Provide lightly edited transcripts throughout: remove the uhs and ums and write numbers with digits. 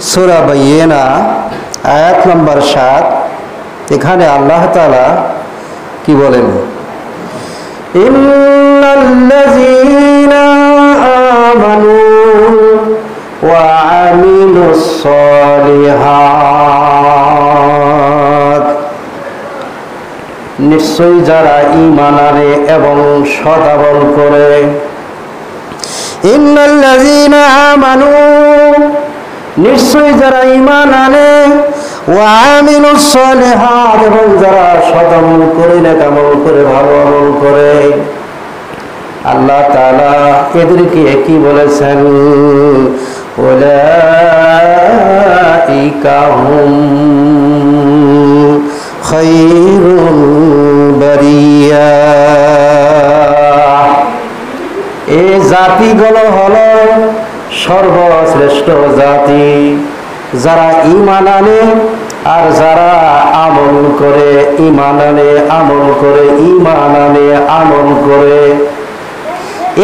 সূরা বাইয়িনা আয়াত নম্বর 7। এখানে আল্লাহ তাআলা কি বলেন? ইন্নাল্লাযীনা আমানু ওয়া আমিলুস সলিহাত, নিশ্চয়ই যারা ঈমান আনে এবং সদাচরণ করে। ইন্নাল্লাযীনা আমানু, নিশ্চয়ই যারা ঈমান আনে, ওয়া আমিলুস সলিহাত, এবং যারা সদাচরণ করে, নেক আমল করে, ভালো আমল করে। আল্লাহ তাআলা এদেরকে কি বলেছেন? উলাইকা হুম খায়রুল বারিয়া, এই জাতিগুলো হলো সর্বশ্রেষ্ঠ জাতি, যারা ঈমান আনে আর যারা আমল করে। ঈমান আনে, আমল করে, ঈমান আনে, আমল করে।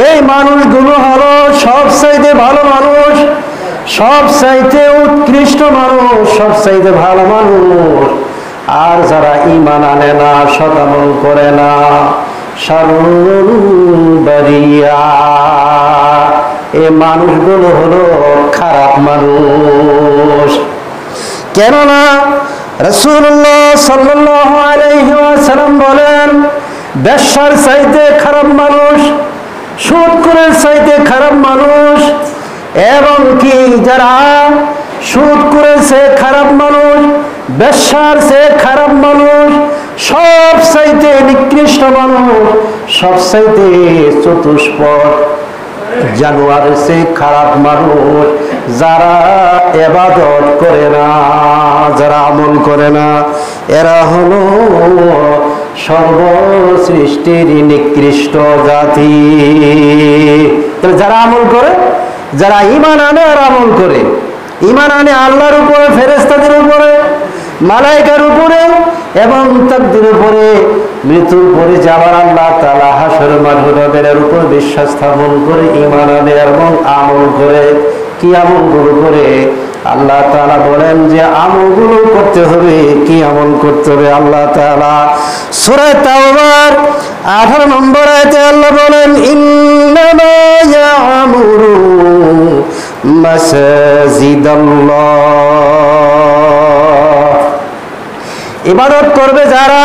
এই মানুষগুলো হলো সবচাইতে ভালো মানুষ, সবচাইতে উৎকৃষ্ট মানুষ, সবচাইতে ভালো মানুষ। আর যারা ঈমান আনে না, সদাচরণ করে না, শারুল বারিয়া, এই মানুষগুলো হলো খারাপ মানুষ। কেননা রাসূলুল্লাহ সাল্লাল্লাহু আলাইহি ওয়াসাল্লাম বলেন, বেশ্যার চাইতে খারাপ মানুষ, সুদখোরের চাইতে খারাপ মানুষ, এবং কি যারা সুদখোরের চেয়ে খারাপ মানুষ, বেশ্যার চেয়ে খারাপ মানুষ, সব চাইতে নিকৃষ্ট মানুষ, সব চাইতে চতুষ্পদ জানোয়ারের চেয়ে খারাপ মানুষ, যারা ইবাদত করে না, যারা আমল করে না। এরা হলো সর্বসৃষ্টির নিকৃষ্ট জাতি। যারা আমল করে, যারা ঈমান আনে আর আমল করে, ঈমান আনে আল্লাহর উপরে, ফেরেশতাদের উপরে, মালায়েকার উপরে এবং তাকদীর উপরে, মৃত্যুর পরে যাবার আল্লাহ তাআলা হাসর মাঠের উপর বিশ্বাস স্থাপন করে ঈমান আনে এবং আমল করে। কি আমলগুলো করে? আল্লাহ তাআলা বলেন যে আমলগুলো করতে হবে। কি আমল করতে হবে? আল্লাহ তাআলা সূরা তাওবার 18 নম্বর আয়াতে আল্লাহ বলেন, ইন্নামা ইয়া'মুরু মাসাজিদাল্লাহ, ইবাদত করবে যারা।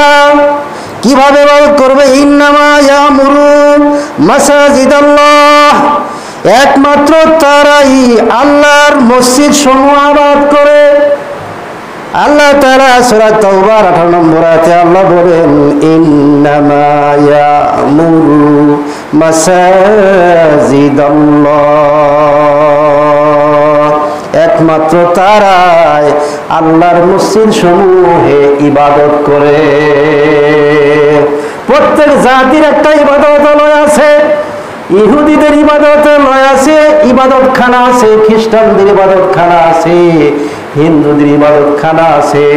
কিভাবে ইবাদত করবে? ইন্নামা ইয়া'মুরু মাসাজিদাল্লাহ, একমাত্র তারাই আল্লাহর মসজিদ সমূহ আবাদ করে। আল্লাহ তাআলা সূরা তাওবার 18 নম্বর আয়াতে আল্লাহ বলেন, ইন্নামা ইয়া'মুরু মাসাজিদাল্লাহ, একমাত্র তারাই আল্লাহর মসজিদ সমূহে ইবাদত করে। প্রত্যেক জাতির একটা ইবাদতালয় আছে। ইহুদিদের ইবাদতালয় আছে, ইবাদতখানা আছে। খ্রিস্টানদের ইবাদতখানা আছে, হিন্দুদের ইবাদতখানা আছে।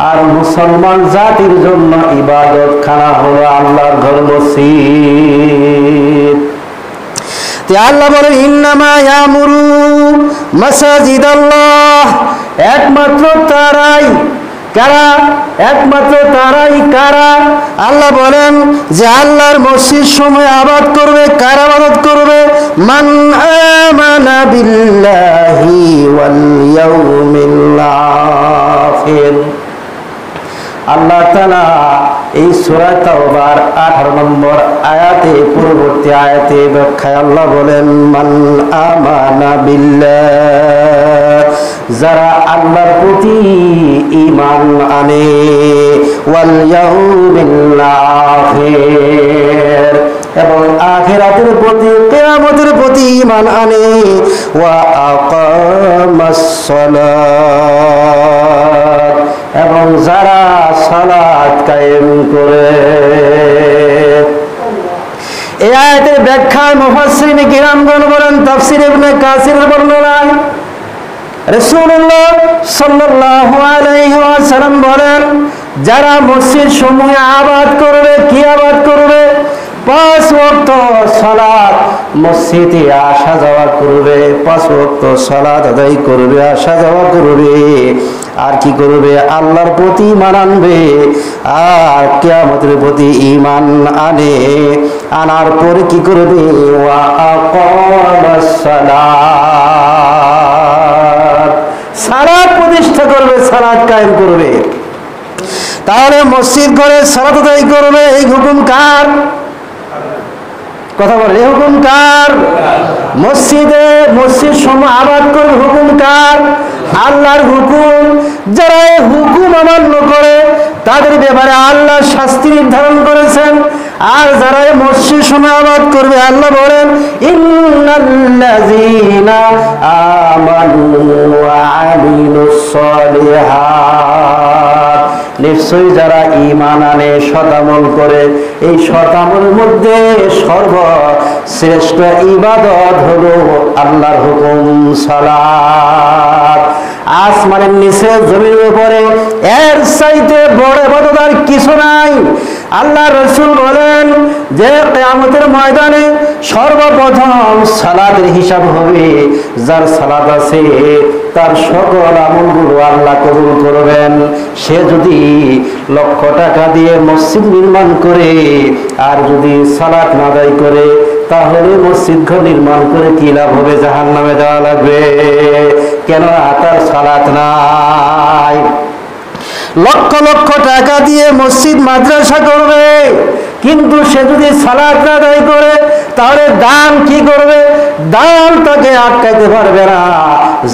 আর মুসলমান জাতির জন্য ইবাদতখানা হলো আল্লাহর ঘর, মসজিদ। আল্লাহ বলেন, ইন্নামা ইয়া'মুরু মাসাজিদাল্লাহ, একমাত্র তারাই। কারা? একমাত্র তারাই। কারা? আল্লাহ বলেন যে আল্লাহর মসজিদ সমূহ আবাদ করবে। কারা আবাদ করবে? মান আমানা বিল্লাহি ওয়াল ইয়াউমিল আখির। আল্লাহ তাআলা এই সূরা তাওবার 18 নম্বর আয়াতে, পূর্ববর্তী আয়াতে ব্যাখ্যায় আল্লাহ বলেন, মান আমানা বিল্লাহ, যারা আল্লাহর প্রতি ঈমান আনে, ওয়াল ইয়াউমিল আখির, এবং আখিরাতের প্রতি, কিয়ামতের প্রতি ঈমান আনে, ওয়া আকামাস সালাত, এবং যারা সালাত কায়েম করে। এই আয়াতের ব্যাখ্যায় মুফাসসিরিন কিরামগণ বলেন, তাফসীর ইবনে কাসিরের বর্ণনায় রাসূলুল্লাহ সাল্লাল্লাহু আলাইহি ওয়াসাল্লাম বলেন, যারা মসজিদ সমূহে আবাদ করবে। কি আবাদ করবে? 5 ওয়াক্ত সালাত মসজিদে আসা যাওয়া করবে, 5 ওয়াক্ত সালাত আদায় করবে, আসা যাওয়া করবে, আর কি করবে? আল্লাহর প্রতি ঈমান আনবে, আর কিয়ামতের প্রতি ঈমান আনার পরে কি করবে? ওয়া আকামাস সালাত, সালাত প্রতিষ্ঠা করবে, সালাত কায়েম করবে। তাহলে মসজিদ ঘরে সালাত আদায় করবে, এই হুকুম কার? কথা বলে, এই হুকুম কার? মসজিদ সময় আবাদ করবে, হুকুম কার? আল্লাহর হুকুম। যারা এই হুকুম অমান্য করে তাদের ব্যাপারে আল্লাহ শাস্তি নির্ধারণ করেছেন। আর যারা এই মসজিদ সময় আবাদ করবে, আল্লাহ বলেন ইন্নাল্লাযীনা আমানু ওয়া আমিলুস সালিহাত, নিশ্চয়ই যারা ঈমান আনে, সৎ আমল করে, এই সৎ আমলের মধ্যে সর্বশ্রেষ্ঠ ইবাদত হলো আল্লাহর হুকুম সালাত। আসমানের নিচে জমিনের উপরে এর চাইতে বড় ইবাদত আর কিছু নাই। আল্লাহ রাসূল বলেন যে কিয়ামতের ময়দানে সর্বপ্রথম সালাতের হিসাব হবে। যার সালাত আছে তার সকল আমলগুলো আল্লাহ কবুল করবেন। সে যদি লক্ষ টাকা দিয়ে মসজিদ নির্মাণ করে আর যদি সালাত না আদায় করে, তাহলে মসজিদ ঘর নির্মাণ করে কি লাভ হবে? জাহান্নামে যাওয়া লাগবে। কেন? তার সালাত নাই। লক্ষ লক্ষ টাকা দিয়ে মসজিদ মাদ্রাসা করবে, কিন্তু সে যদি সালাত না আদায় করে, তাহলে দান কি করবে? দান তাকে আটকাইতে পারবে না,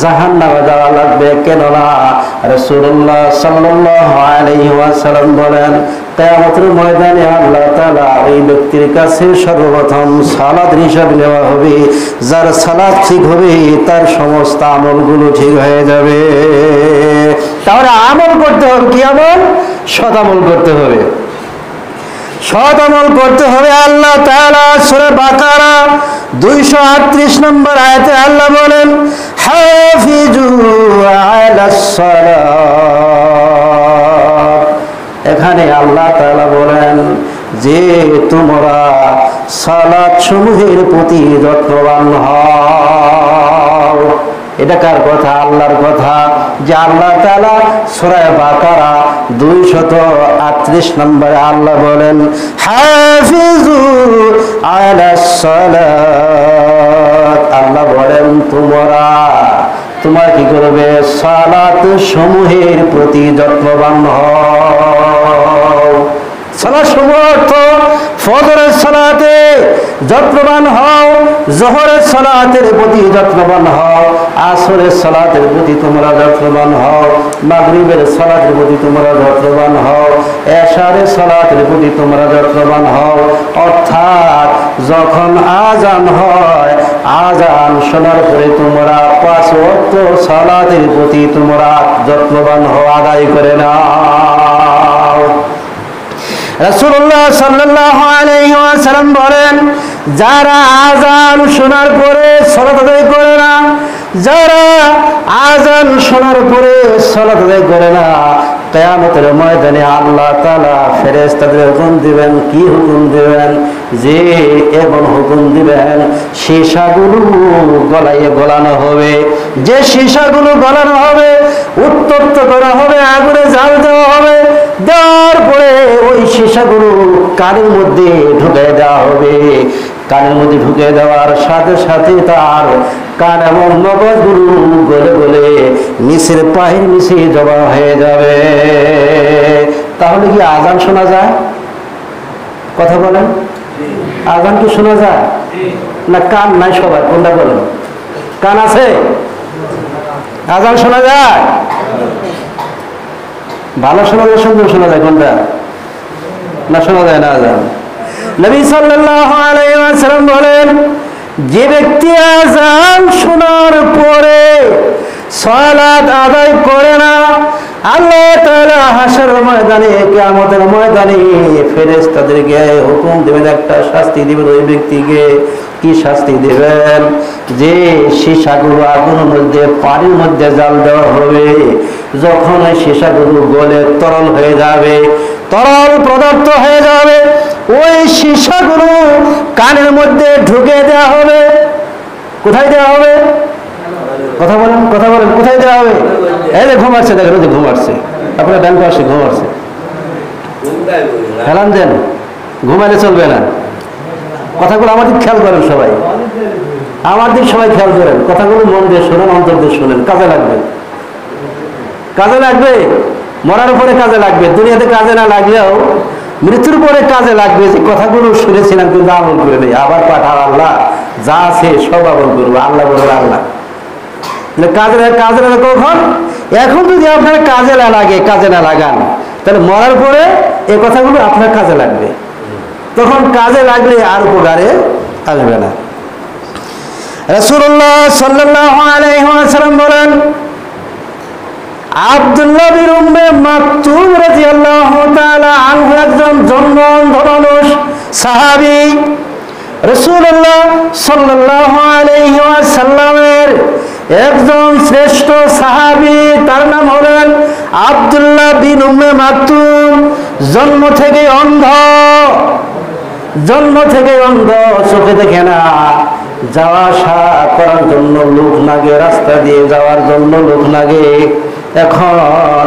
জাহান্নামে যাওয়া লাগবে। কেননা রাসূলুল্লাহ সাল্লাল্লাহু আলাইহি ওয়াসাল্লাম বলেন, কিয়ামতের ময়দানে আল্লাহ তাআলা এই ব্যক্তির কাছে সর্বপ্রথম সালাতের হিসাব নেওয়া হবে। যার সালাত ঠিক হবে তার সমস্ত আমলগুলো ঠিক হয়ে যাবে। তাহলে আমল করতে হবে, কি আমল? সৎ আমল করতে হবে, সৎ আমল করতে হবে। আল্লাহ তাআলা সূরা বাকারা 238 নম্বর আয়াতে আল্লাহ বলেন, হাফিজু আলাস সালাত। এখানে আল্লাহ তাআলা বলেন যে তোমরা সালাত সমূহের প্রতি যত্নবান হও। এটা কার কথা? আল্লাহর কথা। যে আল্লাহ তাআলা সূরা বাকারা 238 নম্বরে আল্লাহ বলেন, হাফিজু আলাস সালাত। আল্লাহ বলেন তোমরা কি করবে? সালাত সমূহের প্রতি যত্নবান হও। সালাত সমূহ অর্থ ফজরের সালাতে যত্নবান হও, যোহরের সালাতের প্রতি যত্নবান হও, আসরের সালাতের প্রতি তোমরা যত্নবান হও, মাগরিবের সালাতের প্রতি তোমরা যত্নবান হও, এশারের সালাতের প্রতি তোমরা যত্নবান হও। অর্থাৎ যখন আযান হয়, আযান শোনার পরে তোমরা 5 ওয়াক্ত সালাতের প্রতি তোমরা যত্নবান হও, আদায় করে নাও। রাসূলুল্লাহ সাল্লাল্লাহু আলাইহি ওয়াসাল্লাম বলেন, যারা আযান শোনার পরে সালাত আদায় করে না, যারা আযান শোনার পরে সালাত আদায় করে না, কিয়ামতের ময়দানে আল্লাহ তাআলা ফেরেশতাদের হুকুম দিবেন। কি হুকুম দিবেন? যে এমন হুকুম দিবেন, সীসাগুলো গলানো হবে। যে সীসাগুলো গলানো হবে, উত্তপ্ত করা হবে, আগুনে জাল দেওয়া হবে। দেওয়ার পরে ওই সীসাগুলো কানের মধ্যে ঢুকে দেওয়া হবে। কানের মধ্যে ঢুকে দেওয়ার সাথে সাথে তার কান এবং মগজগুলো গলে গলে নিচের পায়ের নিচে জমা হয়ে যাবে। তাহলে কি আযান শোনা যায়? কথা বলেন, আযান কি শোনা যায়? না কান নাই সবার? কোনটা বলেন? কান আছে? আযান শোনা যায়? ভালো শোনা যায়, সুন্দর শোনা যায়? কোনটা? না শোনা যায় না আযান। নবী সাল্লাল্লাহু আলাইহি ওয়াসাল্লাম বলেন, যে ব্যক্তি আযান শোনার পরে সালাত আদায় করে না, আল্লাহ তাআলা হাসরের ময়দানে, কিয়ামতের ময়দানে ফেরেশতাদেরকে হুকুম দিবেন, একটা শাস্তি দিবেন ওই ব্যক্তিকে। কি শাস্তি দিবেন? যে সীসাগুলো আগুনের মধ্যে, পানির মধ্যে জাল দেওয়া হবে। যখন ওই সীসাগুলো গলে তরল হয়ে যাবে, তরল পদার্থ হয়ে যাবে, ওই সীসাগুলো কানের মধ্যে ঢুকে দেওয়া হবে। কোথায় দেওয়া হবে? কথা বলেন, কথা বলেন, কোথায় দেওয়া হবে? এই যে ঘুমাচ্ছে, দেখেন ওই যে ঘুমাচ্ছে, আপনার ডান পাশে ঘুমাচ্ছে, হেলান দেন, ঘুমাইলে চলবে না। কথাগুলো আমাদের খেয়াল করেন সবাই, আমাদের সবাই খেয়াল করেন, কথাগুলো মন দিয়ে শোনেন, অন্তর দিয়ে শোনেন, কাজে লাগবে, কাজে লাগবে, মরার পরে কাজে লাগবে, দুনিয়াতে কাজে না লাগলেও মৃত্যুর পরে কাজে লাগবে। যে কথাগুলো শুনেছিলাম কিন্তু আমল করে নেই, আবার পাঠাও আল্লাহ, যা আছে সব আমল করবো, আল্লাহ বলবো আল্লাহ। কাজে কাজে না কখন? এখন যদি আপনার কাজে না লাগে, কাজে না লাগান, তাহলে মরার পরে এই কথাগুলো আপনার কাজে লাগবে, তখন কাজে লাগলে আর উপকারে আসবে না। রাসূলুল্লাহ সাল্লাল্লাহু আলাইহি ওয়াসাল্লাম বলেন, আব্দুল্লাহ বিন উম্মে মাকতুম রাদিয়াল্লাহু তাআলা আনহু একজন জন্মন্ধ মানুষ, সাহাবী। রাসূলুল্লাহ সাল্লাল্লাহু আলাইহি ওয়াসাল্লামের একজন শ্রেষ্ঠ সাহাবী, তার নাম হলেন আব্দুল্লাহ বিন উম্মে মাকতুম। জন্ম থেকে অন্ধ, জন্ম থেকে অন্ধ, চোখে দেখে না, যাওয়া আসা করার জন্য লোক লাগে, রাস্তা দিয়ে যাওয়ার জন্য লোক লাগে। এখন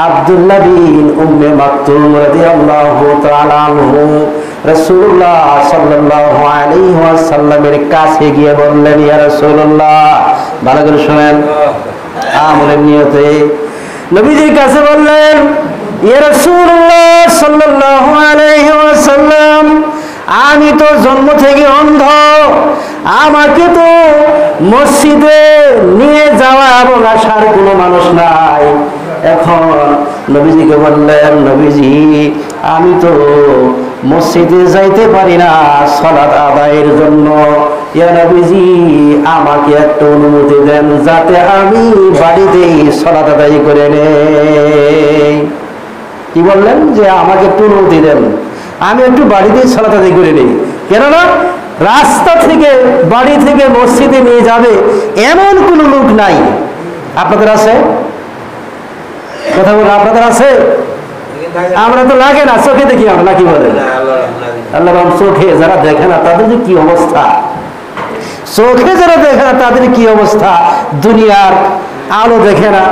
আব্দুল্লাহ বিন উম্মে মাকতুম রাদিয়াল্লাহু তাআলা আনহু রাসূলুল্লাহ সাল্লাল্লাহু আলাইহি ওয়াসাল্লামের কাছে গিয়ে বললেন, ইয়া রাসূলুল্লাহ, ভালো করে শুনেন, আমলের নিয়তে নবীজির কাছে বললেন, ইয়া রাসূলুল্লাহ সাল্লাল্লাহু আলাইহি ওয়াসাল্লাম, আমি তো জন্ম থেকে অন্ধ, আমাকে তো মসজিদে নিয়ে যাওয়া এবং আসার কোনো মানুষ নাই। এখন নবীজিকে বললেন, নবীজি, আমি তো মসজিদে যাইতে পারি না সালাত আদায়ের জন্য, ইয়া নবীজি, আমাকে একটা অনুমতি দেন যাতে আমি বাড়িতেই সালাত আদায় করে নেই। কি বললেন? যে আমাকে একটু অনুমতি দেন, আমি একটু বাড়িতেই সালাত আদায় করে নেই। কেননা রাস্তা থেকে, বাড়ি থেকে মসজিদে নিয়ে যাবে এমন কোন লোক নাই। আপনাদের আছে? কথা বলে আপনাদের আছে? আমরা তো লাগে না, চোখে দেখি আমরা, নাকি বলেন? আল্লাহ, চোখে যারা দেখে না তাদের যে কি অবস্থা, চোখে যারা দেখে না তাদের কি অবস্থা। দুনিয়ার আলো দেখে না,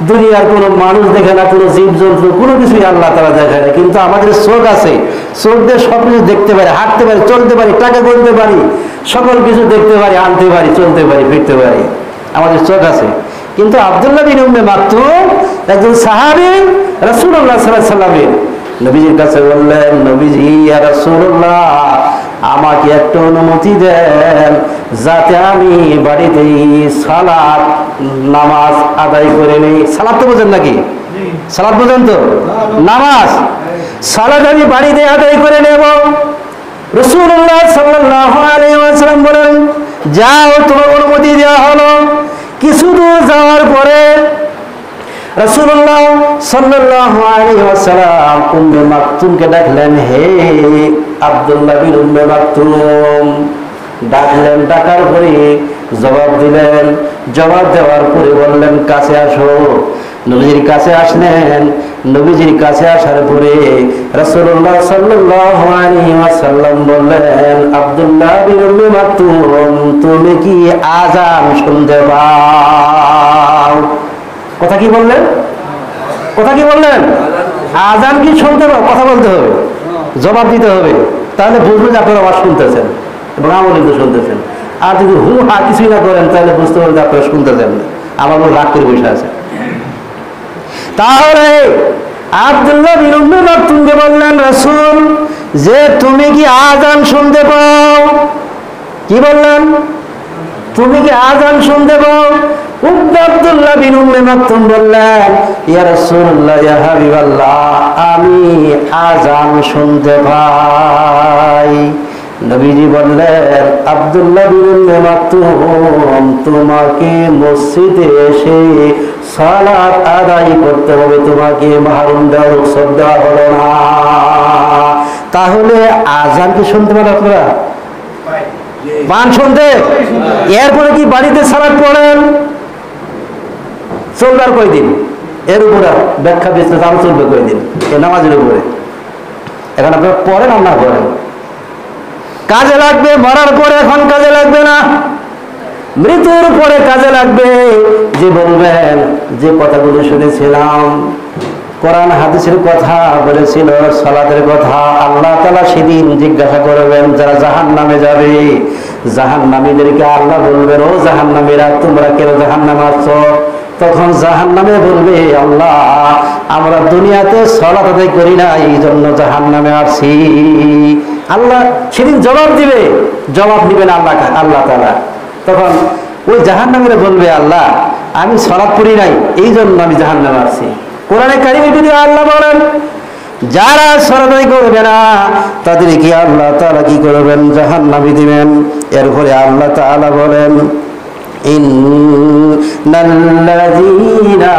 দুনিয়ার কোনো মানুষ দেখে না, কোনো জীবজন্তু, কোনো কিছুই আল্লাহ তারা দেখে না। কিন্তু আমাদের চোখ আছে, চোখ দিয়ে সব কিছু দেখতে পারি, হাঁটতে পারি, চলতে পারি, টাকা গুনতে পারি, সকল কিছু দেখতে পারি, আনতে পারি, চলতে পারি, ফিরতে পারি, আমাদের চোখ আছে। কিন্তু আব্দুল্লাহ বিন উম্মে মাকতুম একজন সাহাবী, রাসূলুল্লাহ সাল্লাল্লাহু আলাইহি ওয়াসাল্লামের নবীজির কাছে বললেন, নবীজি, ইয়া রাসূলুল্লাহ, আমাকে একটা অনুমতি দেন যাতে আমি বাড়িতেই সালাত নামাজ আদায় করে নেই। সালাত তো বোঝেন নাকি? সালাত বোঝেন তো? নামাজ, সালাত আমি বাড়িতে আদায় করে নেব। রাসূলুল্লাহ সাল্লাল্লাহু আলাইহি ওয়াসাল্লাম বলেন, যাও, তোমার অনুমতি দেওয়া হলো। কিছু দূর যাওয়ার পরে রাসূলুল্লাহ সাল্লাল্লাহু আলাইহি ওয়াসাল্লাম উম্মে মাকতুমকে ডাকলেন, হে আব্দুল্লাহ বিন উম্মে মাকতুম। ডাকলেন, ডাকার পরে জবাব দিলেন, জবাব দেওয়ার পরে বললেন, কাছে আসো। নবীজির কাছে আসলেন। নবীজির কাছে আসার পরে রাসূলুল্লাহ সাল্লাল্লাহু আলাইহি ওয়াসাল্লাম বললেন, আব্দুল্লাহ বিন উম্মে মাকতুম, তুমি কি আযান শুনতে পাও? কথা কি বললেন? কথা কি বললেন? আযান কি শুনতে পাও? কথা বলতে হবে, জবাব দিতে হবে, তাহলে বুঝবেন যে আপনারা আওয়াজ শুনতেছেন এবং আমল শুনতেছেন। আর যদি হু হা কিছুই না করেন তাহলে বুঝতে পারবেন যে আপনারা শুনতেছেন না, আমার মনে রাগ করে বসে আছে। তাহলে আব্দুল্লাহ বিন উম্মে মাকতুমকে বললেন রাসূল, যে তুমি কি আযান শুনতে পাও? কি বললেন? তুমি কি আযান শুনতে পাও? আব্দুল্লাহ বিন উম্মে মাকতুম বললেন, ইয়া রাসূলুল্লাহ, ইয়া হাবিবাল্লাহ, আমি আযান শুনতে পাই। নবীজি বললেন, আব্দুল্লাহ বিন উম্মে মাকতুম, তোমাকে মসজিদে এসে সালাত আদায় করতে হবে, তোমাকে মাহরুম দেওয়া, রুখসত দেওয়া হলো না। তাহলে আযান কি শুনতে পান আপনারা? পান শুনতে? এরপরে কি বাড়িতে সালাত পড়েন? চলবার কয়দিন? এর উপরে ব্যাখ্যা বিশ্লেষণ চলবে কয়দিন? এই নামাজের উপরে এখন আপনারা পরে রান্না করেন, কাজে লাগবে, মরার পরে এখন কাজে লাগবে না, মৃত্যুর পরে কাজে লাগবে। যে বলবেন যে কথাগুলো শুনেছিলাম, কোরআন হাদিসের কথা বলেছিল, সালাতের কথা, আল্লাহ তাআলা সেদিন জিজ্ঞাসা করবেন যারা জাহান্নামে যাবে, জাহান্নামীদেরকে আল্লাহ বলবেন, ও জাহান্নামীরা তোমরা কেন জাহান্নামে আসছো? তখন জাহান্নামে বলবে, আল্লাহ আমরা দুনিয়াতে সালাত আদায় করি না, এই জন্য জাহান্নামে আসছি। আল্লাহ সেদিন জবাব দিবে, জবাব দিবেন আল্লাহ তাআলা। তখন ওই জাহান্নামীরা বলবে, আল্লাহ আমি সালাত পড়ি নাই, এই জন্য আমি জাহান্নামে আসছি। কোরআনে কারিমে যদি আল্লাহ বলেন যারা সালাত আদায় করবে না তাদেরকে আল্লাহ তাআলা কি করবেন? জাহান্নামে দিবেন। এরপরে আল্লাহ তাআলা বলেন, ইন্নাল্লাযীনা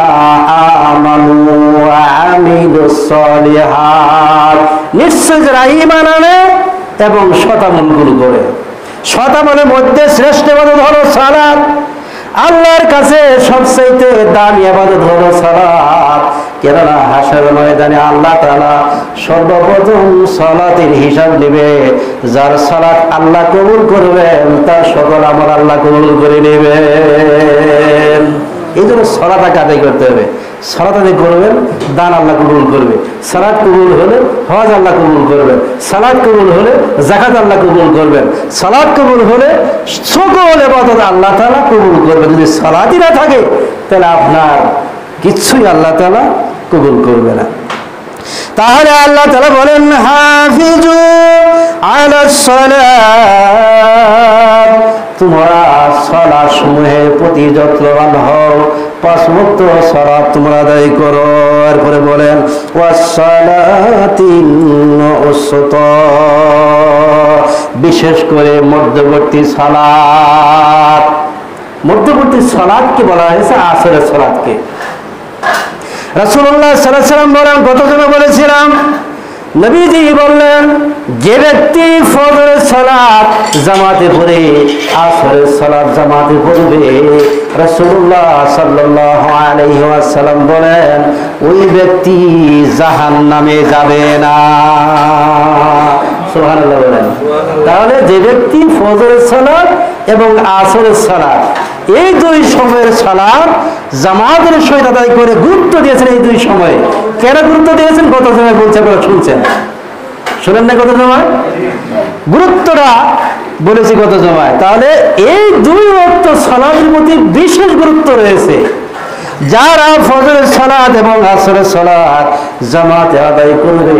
আমানু ওয়া আমিলুস সালিহাত, নিশ্চয় যারা ঈমান আনে এবং সৎ আমলগুলো করে। সৎ আমলের মধ্যে শ্রেষ্ঠ ইবাদত হলো সালাত। আল্লাহর কাছে সবচেয়ে দামি ইবাদত হলো সালাত। কেননা হাসরের ময়দানে আল্লাহ তাআলা সর্বপ্রথম সালাতের হিসাব নেবে। যার সালাত আল্লাহ কবুল করবেন তার সকল আমল আল্লাহ কবুল করে নেবেন। এই জন্য সালাত আদায় করতে হবে। সালাত আদায় করবেন, দান আল্লাহ কবুল করবে। সালাত কবুল হলে হজ আল্লাহ কবুল করবেন। সালাত কবুল হলে যাকাত আল্লাহ কবুল করবেন। সালাত কবুল হলে সকল ইবাদত আল্লাহ তাআলা কবুল করবেন। যদি সালাতই না থাকে তাহলে আপনার কিছুই আল্লাহ তাআলা কবুল করবে না। তাহলে আল্লাহ তাআলা বলেন, হাফিজু আলাস সালাত, তোমরা সালাত সমূহের প্রতি যত্নবান হও, 5 ওয়াক্ত সালাত তোমরা আদায় করো। এরপরে বলেন ওয়াসসালাতিন উসতা, বিশেষ করে মধ্যবর্তী সালাত। মধ্যবর্তী সালাতকে বলা হয়েছে আসরের সালাতকে। রাসূলুল্লাহ সাল্লাল্লাহু আলাইহি ওয়াসাল্লাম বলেন, কত জনে বলেছিলাম, নবীজি বললেন যে ব্যক্তি ফজরের সালাত জামাতে পড়ে আসরের সালাত জামাতে পড়বে, রাসূলুল্লাহ সাল্লাল্লাহু আলাইহি ওয়াসাল্লাম বলেন ওই ব্যক্তি জাহান্নামে যাবে না। সুবহানাল্লাহ বলেন। তাহলে যে ব্যক্তি ফজরের সালাত এবং আসরের সালাত এই দুই সময়ের সালাত জামাতের সহিত আদায় করে গুরুত্ব দিয়েছেন। এই দুই সময়ে কেন গুরুত্ব দিয়েছেন? কত সময় বলছে আপনারা শুনছেন, শোনেন না? কত সময় গুরুত্বটা বলেছি, কত সময়। তাহলে এই দুই ওয়াক্ত সালাতের প্রতি বিশেষ গুরুত্ব রয়েছে। যারা ফজরের সালাত এবং আসরের সালাত জামাতে আদায় করবে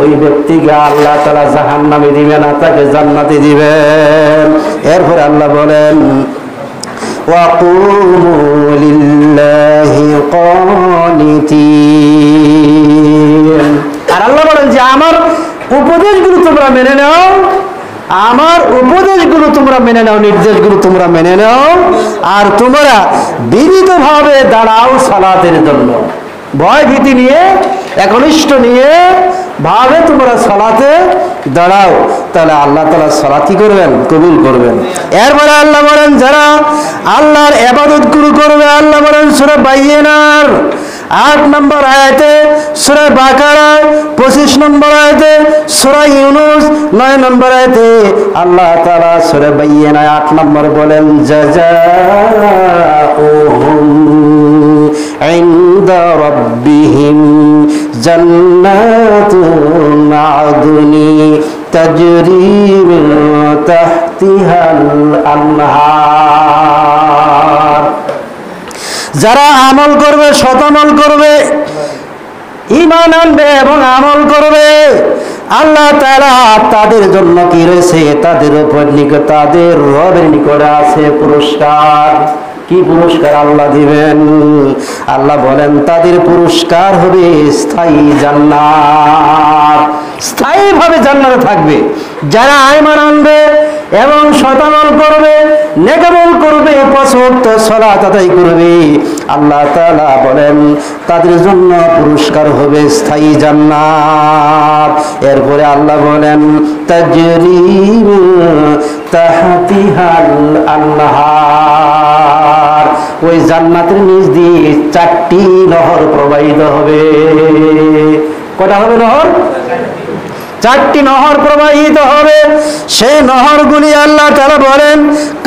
ওই ব্যক্তিকে আল্লাহ তাআলা জাহান্নামে দিবেন না, তাকে জান্নাতে দিবেন। এরপরে আল্লাহ বলেন ওয়াকুমু লিল্লাহি কানিতিন, আর আল্লাহ বলেন যে আমার উপদেশগুলো তোমরা মেনে নাও, আমার উপদেশগুলো তোমরা মেনে নাও, নির্দেশগুলো তোমরা মেনে নাও, আর তোমরা বিনীতভাবে দাঁড়াও সালাতের জন্য। ভয় ভীতি নিয়ে, একনিষ্ঠ নিয়ে ভাবে তোমরা সালাতে দাঁড়াও, তাহলে আল্লাহ তাআলা সালাত কি করবেন? কবুল করবেন। এরপরে আল্লাহ বলেন যারা আল্লাহর ইবাদত গুলো করবে, আল্লাহ বলেন সূরা বাইয়িনার 8 নম্বর আয়াতে, সূরা বাকারা 25 নম্বর আয়াতে, সূরা ইউনূস 9 নম্বর আয়াতে আল্লাহ তাআলা সূরা বাইয়িনা 8 নম্বর বলেন জাযাউহুম ইনদা রাব্বিহিম জান্নাতুন আদনি তাজরি মিন তাহতিহাল আনহার। যারা আমল করবে, সৎ আমল করবে, ঈমান আনবে এবং আমল করবে, আল্লাহ তাআলা তাদের জন্য কি রয়েছে? তাদের উপর নিকট, তাদের রবের নিকটে আছে পুরস্কার। কি পুরস্কার আল্লাহ দিবেন? আল্লাহ বলেন তাদের পুরস্কার হবে স্থায়ী জান্নাত, স্থায়ীভাবে জান্নাতে থাকবে। যারা ঈমান আনবে এবং সৎ আমল করবে, নেক আমল করবে, 5 ওয়াক্ত সালাত আদায় করবে, আল্লাহ তাআলা বলেন তাদের জন্য পুরস্কার হবে স্থায়ী জান্নাত। এরপরে আল্লাহ বলেন তাজরি মিন তাহতিহাল আনহার, ওই জান্নাতের নিচ দিয়ে 4টি নহর প্রবাহিত হবে। কটা হবে নহর? চারটি নহর প্রবাহিত হবে। সেই নহরগুলি আল্লাহ তাআলা বলেন,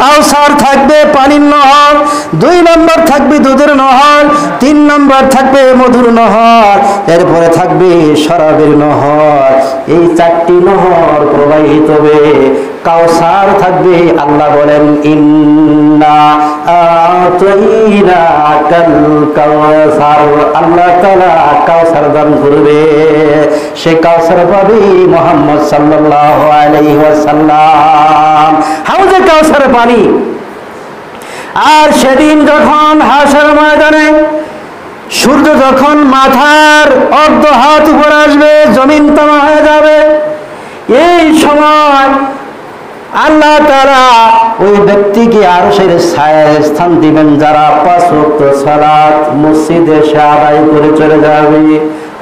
কাউসার থাকবে পানির নহর, 2 নম্বর থাকবে দুধের নহর, 3 নম্বর থাকবে মধুর নহর, এরপরে থাকবে শরাবের নহর। এই চারটি নহর প্রবাহিত হবে। কাউসার থাকবে, আল্লাহ বলেন ইন্না আতাইনাকাল কাউসার, আল্লাহ তাআলা কাউসার দান করবে। সে কাউসার পাবে মুহাম্মদ সাল্লাল্লাহু আলাইহি ওয়াসাল্লাম, হাউজে কাউসারের পানি। আর সেদিন যখন হাসর ময়দানে সূর্য যখন মাথার অর্ধ হাত উপর আসবে, জমিন তামা হয়ে যাবে, এই সময় আল্লাহ তাআলা ওই ব্যক্তিকে আরশের ছায়ায় স্থান দিবেন, যারা 5 ওয়াক্ত সালাত মসজিদে এসে আদায় করে চলে যাবে।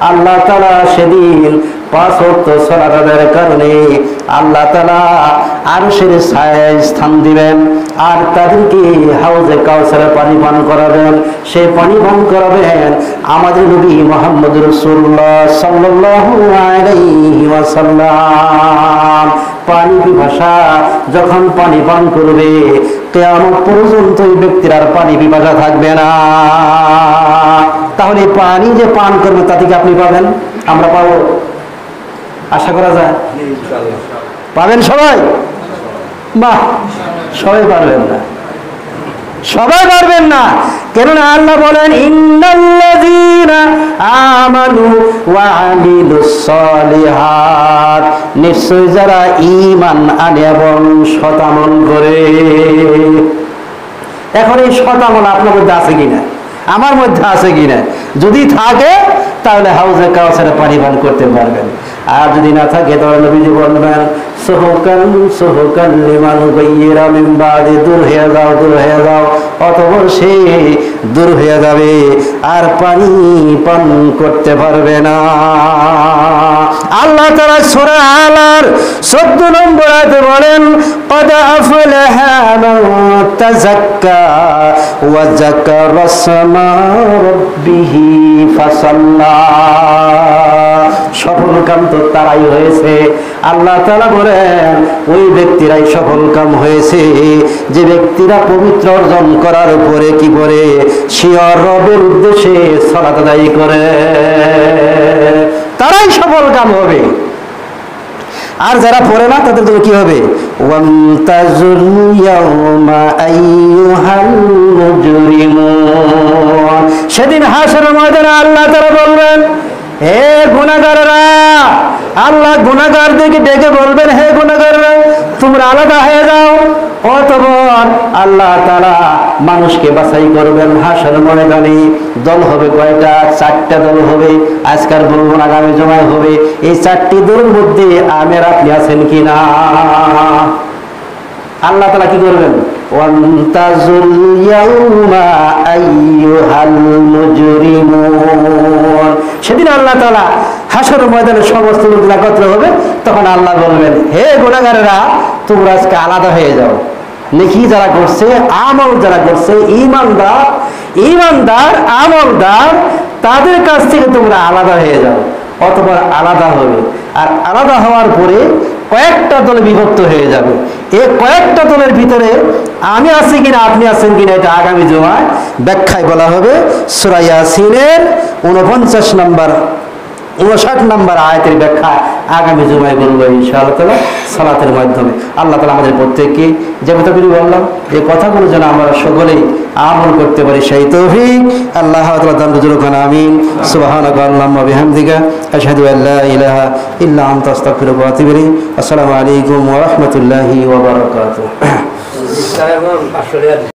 আল্লাহ তাআলা সেদিন 5 ওয়াক্ত সালাত আদায়ের কারণে আল্লাহ তাআলা আরশের ছায়ায় স্থান দিবেন, আর তাদেরকে হাউজে কাউসারের পানি পান করাবেন। সেই পানি পান করাবেন আমাদের নবী মুহাম্মদ রাসূলুল্লাহ সাল্লাল্লাহু আলাইহি ওয়াসাল্লাম। পানি পিপাসা যখন পানি পান করবে, কিয়ামত পর্যন্ত ওই ব্যক্তির আর পানি পিপাসা থাকবে না। তাহলে পানি যে পান করবে তা থেকে আপনি পাবেন, আমরা পাবো, আশা করা যায়? পাবেন সবাই? বাহ, সবাই পারবেন না, সবাই পারবেন না। কেননা আল্লাহ বলেন ইন্নাল্লাযীনা আমানু ওয়া আমিলুস সালিহাত, নিশ্চয় যারা ঈমান আনে এবং সৎ আমল করে। এখন এই সৎ আমল আপনার মধ্যে আছে কিনা, আমার মধ্যে আছে কিনা? যদি থাকে তাহলে হাউজে কাউসারে পানি পান করতে পারবেন। আর যদি না থাকে তাহলে নবীজি বলবেন সুহকান সুহকান লিমান গায়্যিরা মিন বাদি, দূর হয়ে যাও, দূর হয়ে যাও, অতঃপর সে দূর হয়ে যাবে আর পানি পান করতে পারবে না। আল্লাহ তাআলা সূরা আলার 14 নম্বর আয়াতে বলেন قد أفلح من تزكى وذكر اسم ربه فصلى, সফল কাম তো তারাই হয়েছে। আল্লাহ তাআলা বলেন ওই ব্যক্তিরাই সফল কাম হয়েছে যে ব্যক্তিরা পবিত্র অর্জন করার পরে কি করে, শিয়র রবের উদ্দেশ্যে সালাত আদায় করে, তারাই সফল কাম হবে। আর যারা পড়ে না তাদের জন্য কি হবে? ওয়ামতাজুল ইয়াউমা আইয়ুহাল মুজরিমুন, সেদিন হাসরের ময়দানে আল্লাহ তাআলা বলবেন হে গুনাহগাররা, আল্লাহ গুনাহগারদেরকে ডেকে বলবেন হে গুনাহগাররা তোমরা আলাদা হয়ে যাও। অতঃপর আল্লাহ তাআলা মানুষকে বাছাই করবেন হাসরের ময়দানে। দল হবে কয়টা? 4টা দল হবে। আজকাল বলবো না, আগামী জমায় হবে। এই 4টি দলের মধ্যে আমি আর আপনি আছেন কিনা? আল্লাহ তাআলা কি করবেন? ওয়ান্তাজুল ইয়াউমা আইয়ুহাল মুজরিমুন, সেদিন আল্লাহ তাআলা হাসরের ময়দানে সমস্ত লোক একত্র হবে। তখন আল্লাহ বলবেন হে গুনাহগারেরা তোমরা আজকে আলাদা হয়ে যাও। নেকি যারা করছে, আমল যারা করছে, ঈমানদার আমলদার, তাদের কাছ থেকে তোমরা আলাদা হয়ে যাও। অতঃপর আলাদা হবে। আর আলাদা হওয়ার পরে কয়েকটা দলে বিভক্ত হয়ে যাবে। এই কয়েকটা দলের ভিতরে আমি আছি কিনা আপনি আছেন কিনা এটা আগামী জুমায় ব্যাখ্যায় বলা হবে। সূরা ইয়াসিনের 49 নম্বর 59 নম্বর আয়াতের ব্যাখ্যা আগামী জুমায় বলবো ইনশাআল্লাহ তাআলা সালাতের মাধ্যমে। আল্লাহ তাআলা আমাদের প্রত্যেককে যে কথাগুলি বললাম এই কথাগুলো যেন আমরা সকলেই আমল করতে পারি সেই তৌফিক আল্লাহ তাআলা দান করুন। আমিন। সুবহানাকা আল্লাহুম্মা বিহামদিকা আশহাদু আল্লা ইলাহা ইল্লা আনতা আস্তাগফিরুকা ওয়া আতুবু ইলাইক। আসসালামু আলাইকুম ওয়া রাহমাতুল্লাহি ওয়া বারাকাতুহু।